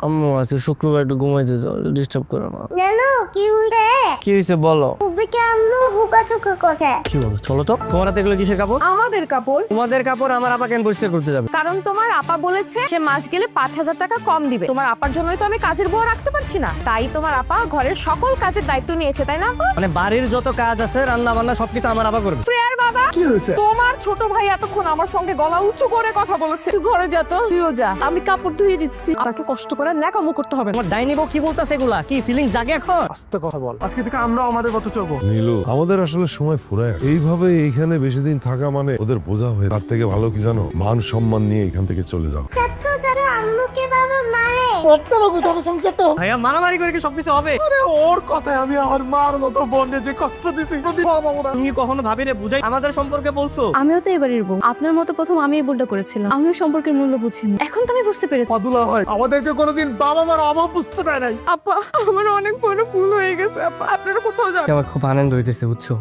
আম্মু আছে শুক্রবার একটু ঘুমাইতে যাও, ডিস্টার্ব করো না। কেন কি হইছে? কি হয়েছে বলো? উবিকে আমলু বুকা চোখে কোথায়? কি বলো? চলো তো। তোমার হাতে এগুলো কিসের কাপড়? আমাদের কাপড়। তোমাদের কাপড় আমার আপা কেন পরিষ্কার করতে যাবে? কারণ তোমার আপা বলেছে সে মাস গেলে 5,000 টাকা কম দিবে। তোমার আপার জন্যই তো আমি কাজের বউ রাখতে পারছি না, তাই তোমার আপা ঘরের সকল কাজের দায়িত্ব নিয়েছে, তাই না আপা? মানে বাড়ির যত কাজ আছে, রান্না বান্না সবকিছু আমার আপা করবে। প্রেয়ার বাবা, কি হয়েছে? তোমার ছোট ভাই এতক্ষণ আমার সঙ্গে গলা উঁচু করে কথা বলেছে। তুই ঘরে যা তো, তুইও যা, আমি কাপড় ধুয়ে দিচ্ছি। তাকে কষ্ট করে ন্যাকামো করতে হবে না। তোমার ডাইনি বউ কি বলতাছে এগুলা? কি ফিলিংস জাগে এখন? আস্তে কথা বল। আজকে থেকে আমরা আমাদের মতো চলবো। নীলু, আমাদের আসলে সময় ফুরায়। এইভাবে এইখানে বেশি দিন থাকা মানে ওদের বোঝা হয়ে, তার থেকে ভালো কি জানো, মান সম্মান নিয়ে এখান থেকে চলে যাও। তো যারা আম্মুকে বাবা মারে। করতে লাগো তোর সঙ্গে তো। ভাইয়া মারামারি করে কি সবকিছু হবে? আরে ওর কথায় আমি আমার মার মতো বোনকে যে কষ্ট দিছি। তুমি কখনো ভাবিরে বুঝাই আমাদের সম্পর্কে বলছো? আমিও তো এবারের বউ, আপনার মতো প্রথম আমি এই ভুলটা করেছিলাম। আমিও সম্পর্কের মূল্য বুঝিনি, এখন তো আমি বুঝতে পেরেছি। পাদুলা হয় আমাদেরকে কোনোদিন বাবা মার অভাব বুঝতে দেয় নাই। আপা, আমার অনেক বড় ভুল হয়ে গেছে আপা, আপনারা কোথাও যাবেন? আমার খুব আনন্দ হইতেছে, বুঝছো?